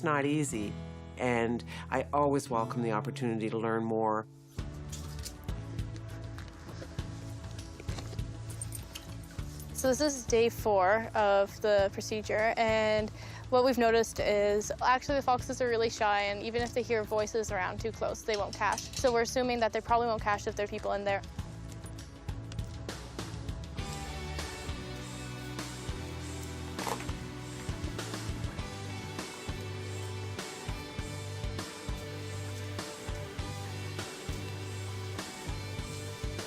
It's not easy, and I always welcome the opportunity to learn more. So this is day 4 of the procedure, and what we've noticed is actually the foxes are really shy, and even if they hear voices around too close, they won't cache. So we're assuming that they probably won't cache if there are people in there.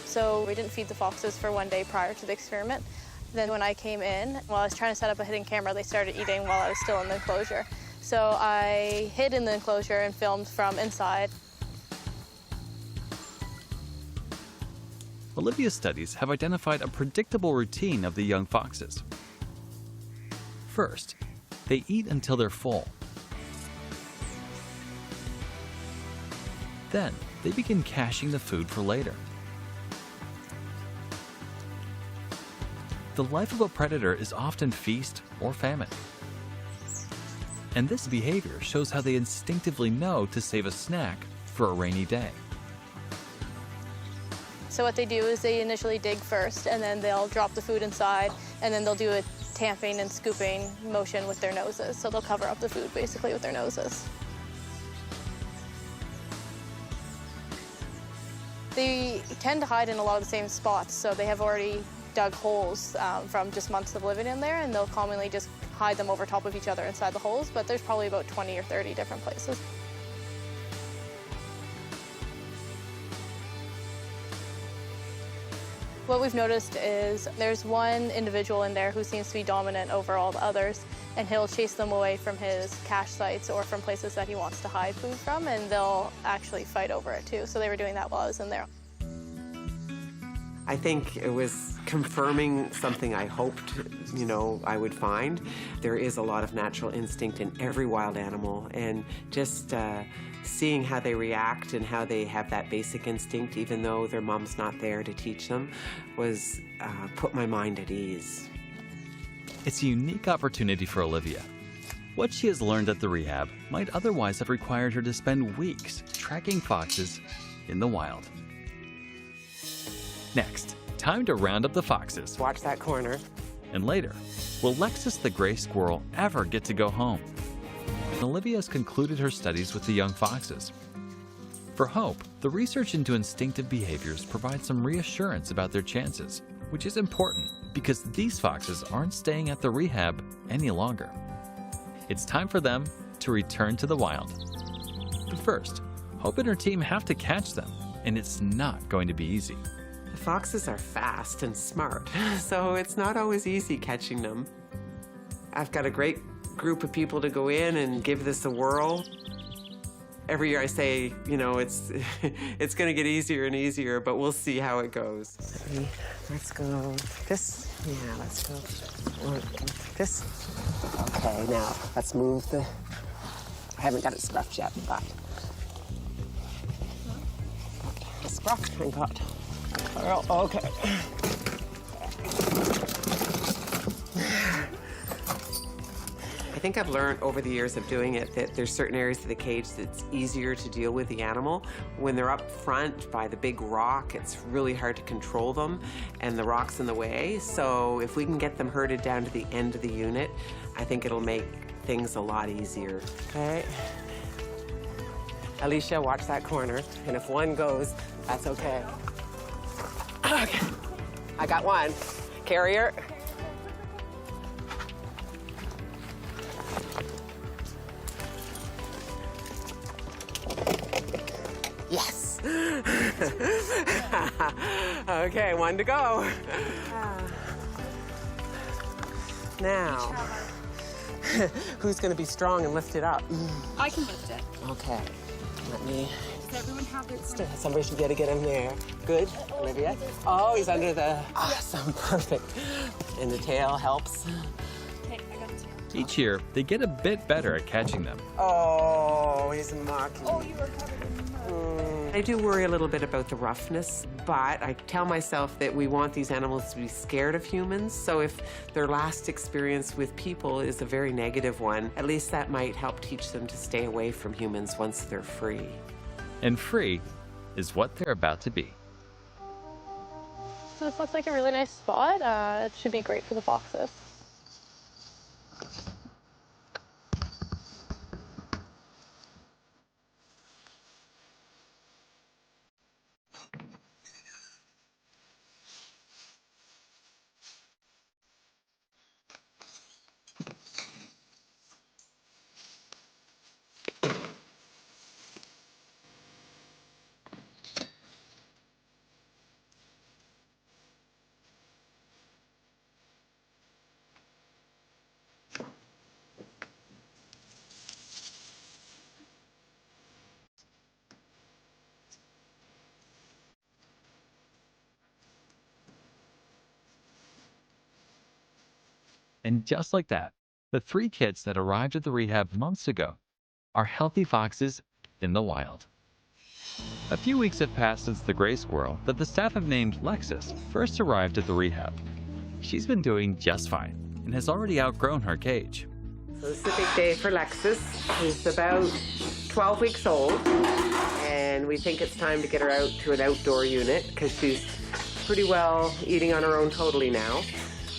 So we didn't feed the foxes for 1 day prior to the experiment. Then when I came in, while I was trying to set up a hidden camera, they started eating while I was still in the enclosure. So I hid in the enclosure and filmed from inside. Olivia's studies have identified a predictable routine of the young foxes. First, they eat until they're full. Then, they begin caching the food for later. The life of a predator is often feast or famine. And this behavior shows how they instinctively know to save a snack for a rainy day. So what they do is they initially dig first, and then they'll drop the food inside, and then they'll do a tamping and scooping motion with their noses. So they'll cover up the food basically with their noses. They tend to hide in a lot of the same spots, so they have already dug holes from just months of living in there, and they'll commonly just hide them over top of each other inside the holes, but there's probably about 20 or 30 different places. What we've noticed is there's one individual in there who seems to be dominant over all the others, and he'll chase them away from his cache sites or from places that he wants to hide food from, and they'll actually fight over it too. So they were doing that while I was in there. I think it was confirming something I hoped, I would find. There is a lot of natural instinct in every wild animal, and just seeing how they react and how they have that basic instinct, even though their mom's not there to teach them, was put my mind at ease. It's a unique opportunity for Olivia. What she has learned at the rehab might otherwise have required her to spend weeks tracking foxes in the wild. Next, time to round up the foxes. Watch that corner. And later, will Lexus the gray squirrel ever get to go home? Olivia has concluded her studies with the young foxes. For Hope, the research into instinctive behaviors provides some reassurance about their chances, which is important because these foxes aren't staying at the rehab any longer. It's time for them to return to the wild. But first, Hope and her team have to catch them, and it's not going to be easy. The foxes are fast and smart, so it's not always easy catching them. I've got a great group of people to go in and give this a whirl. Every year I say, it's going to get easier and easier, but we'll see how it goes. Let's go this. Yeah, let's go this. Okay, now let's move the... I haven't got it scruffed yet, but... Okay, scruffed and got... Okay. I think I've learned over the years of doing it that there's certain areas of the cage that's easier to deal with the animal. When they're up front by the big rock, it's really hard to control them, and the rock's in the way. So if we can get them herded down to the end of the unit, I think it'll make things a lot easier. Okay. Alicia, watch that corner, and if one goes, that's okay. Okay, I got one. Carrier. Yes. Okay, one to go. Now, who's going to be strong and lift it up? I can lift it. Okay, let me... Does everyone have their corner? Somebody should be able to get him there. Good, Olivia. Oh, he's under the... Awesome, perfect. And the tail helps. Okay, I got the tail. Each year, they get a bit better at catching them. Oh, he's mocking. Oh, you were covered in mud. I do worry a little bit about the roughness, but I tell myself that we want these animals to be scared of humans. So if their last experience with people is a very negative one, at least that might help teach them to stay away from humans once they're free. And free is what they're about to be. So this looks like a really nice spot. It should be great for the foxes. And just like that, the 3 kits that arrived at the rehab months ago are healthy foxes in the wild. A few weeks have passed since the gray squirrel that the staff have named Lexus first arrived at the rehab. She's been doing just fine and has already outgrown her cage. So this is a big day for Lexus. She's about 12 weeks old, and we think it's time to get her out to an outdoor unit because she's pretty well eating on her own totally now.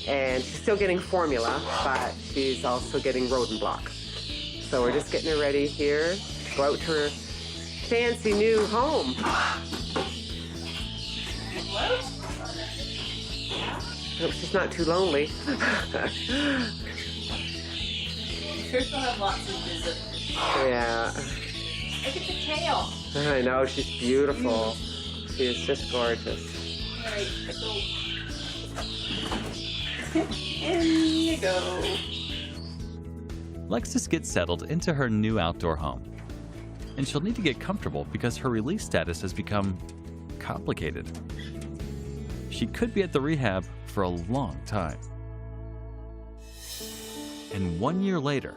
And she's still getting formula, but she's also getting rodent block. So we're just getting her ready here to go out to her fancy new home. Hope she's not too lonely. Sure she'll have lots of visitors. Yeah. Look at the tail. I know, she's beautiful. She is just gorgeous. All right, so in you go. Lexus gets settled into her new outdoor home. And she'll need to get comfortable because her release status has become complicated. She could be at the rehab for a long time. And 1 year later,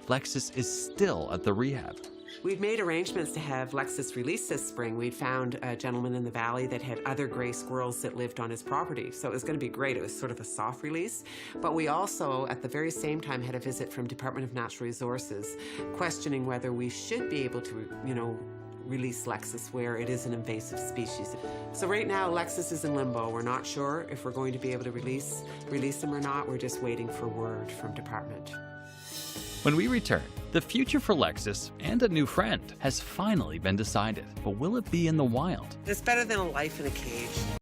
Lexus is still at the rehab. We've made arrangements to have Lexus released this spring. We'd found a gentleman in the valley that had other gray squirrels that lived on his property. So it was going to be great. It was sort of a soft release. But we also, at the very same time, had a visit from Department of Natural Resources questioning whether we should be able to, release Lexus where it is an invasive species. So right now, Lexus is in limbo. We're not sure if we're going to be able to release him or not. We're just waiting for word from Department. When we return, the future for Lexus and a new friend has finally been decided. But will it be in the wild? It's better than a life in a cage.